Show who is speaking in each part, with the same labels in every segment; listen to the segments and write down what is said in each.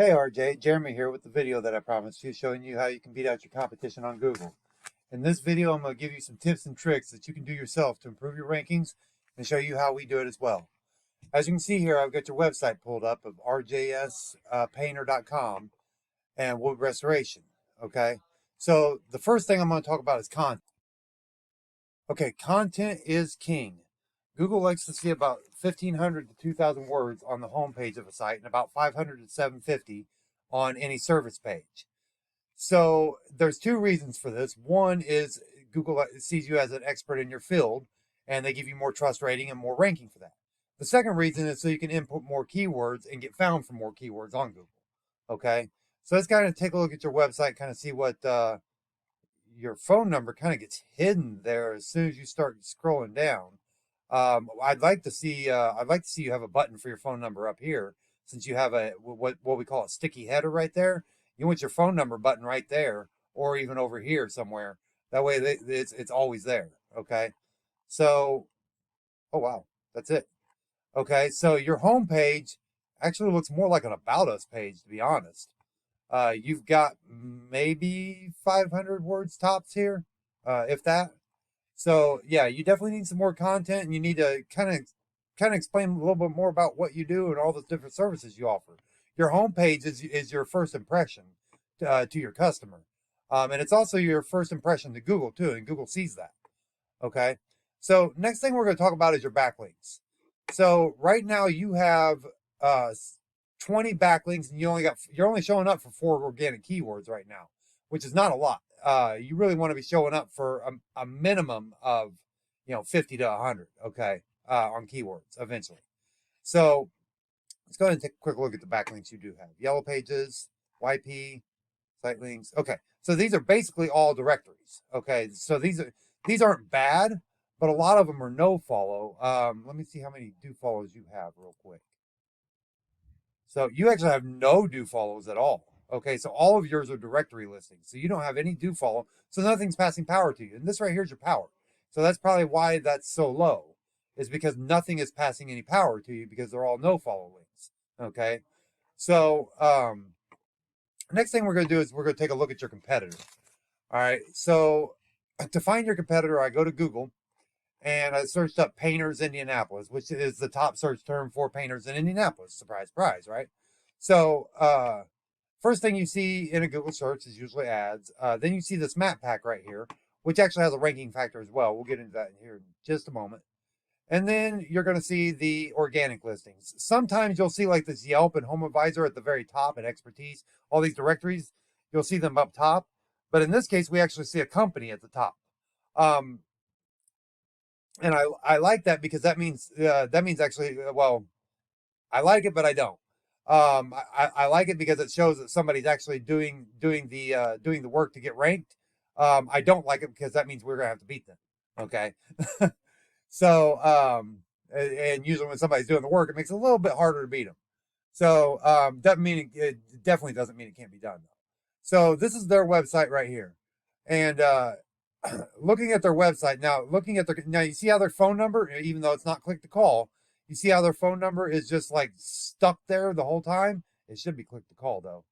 Speaker 1: Hey RJ, Jeremy here with the video that I promised you, showing you how you can beat out your competition on Google. In this video, I'm going to give you some tips and tricks that you can do yourself to improve your rankings and show you how we do it as well. As you can see here, I've got your website pulled up of rjspainter.com and wood restoration. Okay, so the first thing I'm going to talk about is content. Okay, content is king. Google likes to see about 1,500 to 2,000 words on the home page of a site and about 500 to 750 on any service page. So there's two reasons for this. One is Google sees you as an expert in your field and they give you more trust rating and more ranking for that. The second reason is so you can input more keywords and get found for more keywords on Google. Okay, so let's kind of take a look at your website, kind of see what your phone number kind of gets hidden there as soon as you start scrolling down. I'd like to see you have a button for your phone number up here, since you have a what we call a sticky header right there. You want your phone number button right there, or even over here somewhere. That way, it's always there. Okay. So, oh wow, that's it. Okay, so your home page actually looks more like an About Us page, to be honest. You've got maybe 500 words tops here, if that. So yeah, you definitely need some more content, and you need to kind of explain a little bit more about what you do and all the different services you offer. Your homepage is your first impression to your customer, and it's also your first impression to Google too, and Google sees that. Okay, so next thing we're going to talk about is your backlinks. So right now you have uh, 20 backlinks, and you're only showing up for 4 organic keywords right now, which is not a lot. You really want to be showing up for a minimum of 50 to 100. Okay, on keywords eventually. So let's go ahead and take a quick look at the backlinks you do have. Yellow pages, YP, site links. Okay, so these are basically all directories. Okay, so these aren't bad, but a lot of them are no follow. Let me see how many do follows you have real quick. So you actually have no do follows at all. Okay, so all of yours are directory listings. So you don't have any do follow. So nothing's passing power to you. And this right here is your power. So that's probably why that's so low, is because nothing is passing any power to you because they're all no follow links. Okay, so next thing we're going to do is we're going to take a look at your competitor. All right, so to find your competitor, I go to Google and I searched up painters Indianapolis, which is the top search term for painters in Indianapolis. Surprise, surprise, right? So, first thing you see in a Google search is usually ads. Then you see this map pack right here, which actually has a ranking factor as well. We'll get into that here in just a moment. And then you're going to see the organic listings. Sometimes you'll see like this Yelp and Home Advisor at the very top, and expertise, all these directories, you'll see them up top. But in this case, we actually see a company at the top. Um, and I like that because that means actually, well, I like it, but I don't. I like it because it shows that somebody's actually doing the work to get ranked. I don't like it because that means we're gonna have to beat them. Okay, so and usually when somebody's doing the work, it makes it a little bit harder to beat them. So doesn't mean it definitely doesn't mean it can't be done though. So this is their website right here, and looking at their website now, now, you see how their phone number, even though it's not click to call, you see how their phone number is just like stuck there the whole time. It should be click to call though.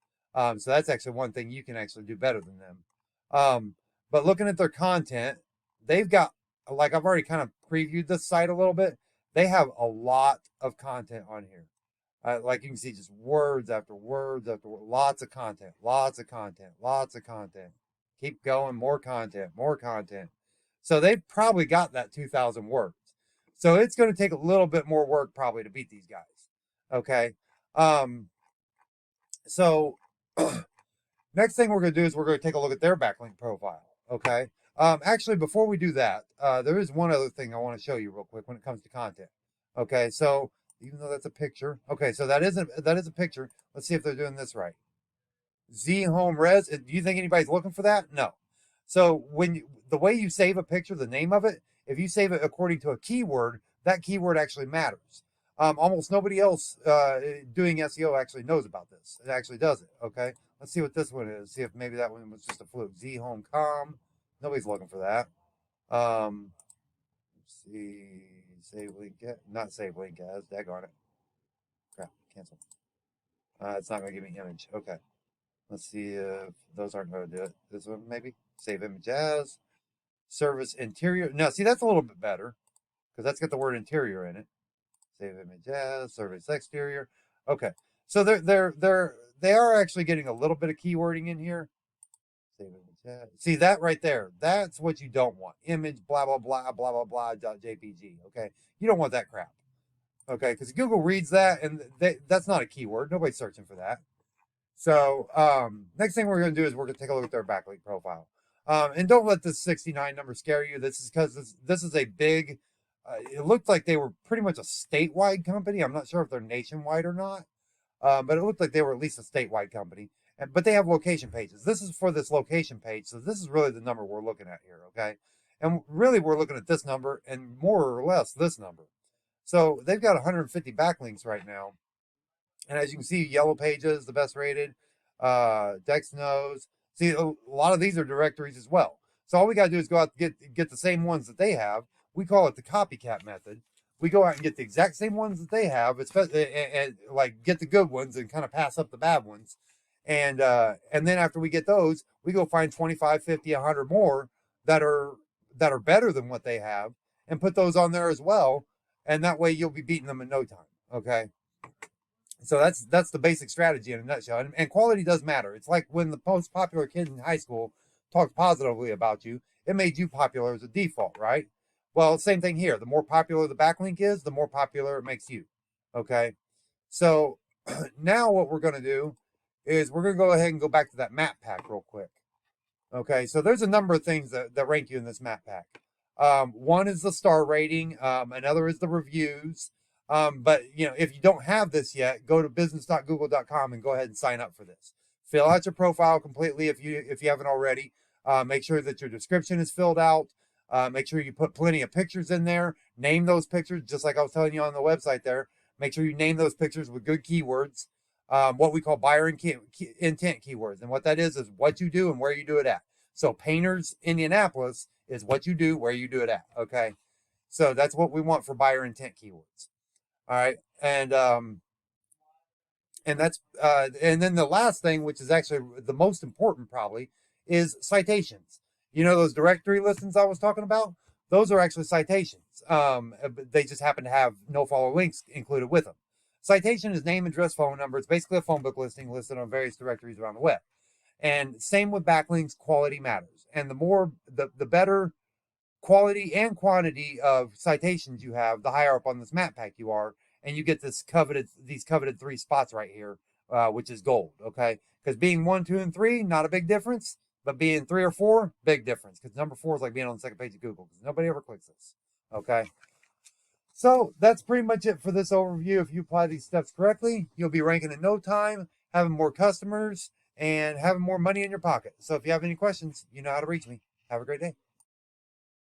Speaker 1: So that's actually one thing you can actually do better than them. But looking at their content, they've got, like, I've already kind of previewed this site a little bit. They have a lot of content on here. Like you can see, just words after words after words, lots of content, lots of content, lots of content. Keep going, more content, more content. So they've probably got that 2,000 words. So it's going to take a little bit more work probably to beat these guys. Okay. So next thing we're going to do is we're going to take a look at their backlink profile. Okay. Actually, before we do that, there is one other thing I want to show you real quick when it comes to content. Okay. So even though that's a picture, okay, so that is a picture. Let's see if they're doing this right. Z Home Res. Do you think anybody's looking for that? No. So the way you save a picture, the name of it, if you save it according to a keyword, that keyword actually matters. Almost nobody else doing SEO actually knows about this. It actually does it. Okay. Let's see what this one is. See if maybe that one was just a fluke. Z Home Com. Nobody's looking for that. Let's see. Save link. Not save link as. Daggone it. Crap. Cancel. It's not going to give me image. Okay. Let's see if those aren't going to do it. This one maybe. Save image as. Service interior. No, see, that's a little bit better because that's got the word interior in it. Save image as. Service exterior. Okay. So they are actually getting a little bit of keywording in here. Save image as. See that right there? That's what you don't want. Image blah blah blah blah blah blah .jpg. Okay. You don't want that crap. Okay, because Google reads that and that's not a keyword. Nobody's searching for that. So next thing we're going to do is we're going to take a look at their backlink profile. And don't let this 69 number scare you. This is because this is a big, it looked like they were pretty much a statewide company. I'm not sure if they're nationwide or not, but it looked like they were at least a statewide company. But they have location pages. This is for this location page. So this is really the number we're looking at here, okay? And really we're looking at this number and more or less this number. So they've got 150 backlinks right now. And as you can see, Yellow Pages, the best rated, Dex Knows. See, a lot of these are directories as well. So all we got to do is go out and get the same ones that they have. We call it the copycat method. We go out and get the exact same ones that they have, and like get the good ones and kind of pass up the bad ones. And then after we get those, we go find 25, 50, 100 more that are better than what they have and put those on there as well. And that way you'll be beating them in no time. Okay. So that's the basic strategy in a nutshell. And quality does matter. It's like when the most popular kid in high school talked positively about you, it made you popular as a default, right? Well, same thing here. The more popular the backlink is, the more popular it makes you. Okay. So now what we're going to do is we're going to go ahead and go back to that map pack real quick. Okay. So there's a number of things that rank you in this map pack. One is the star rating. Another is the reviews. But if you don't have this yet, go to business.google.com and go ahead and sign up for this. Fill out your profile completely if you haven't already. Make sure that your description is filled out. Make sure you put plenty of pictures in there. Name those pictures, just like I was telling you on the website there. Make sure you name those pictures with good keywords, what we call buyer intent keywords. And what that is what you do and where you do it at. So Painters, Indianapolis is what you do, where you do it at. Okay. So that's what we want for buyer intent keywords. All right. And that's and then the last thing, which is actually the most important probably, is citations. Those directory listings I was talking about? Those are actually citations. They just happen to have no follow links included with them. Citation is name, address, phone number. It's basically a phone book listing listed on various directories around the web. And same with backlinks, quality matters. And the better quality and quantity of citations you have, the higher up on this map pack you are, and you get these coveted 3 spots right here, which is gold. Okay, because being 1, 2, and 3, not a big difference, but being 3 or 4, big difference. Because number 4 is like being on the second page of Google, because nobody ever clicks this. Okay, so that's pretty much it for this overview. If you apply these steps correctly, you'll be ranking in no time, having more customers, and having more money in your pocket. So if you have any questions, you know how to reach me. Have a great day.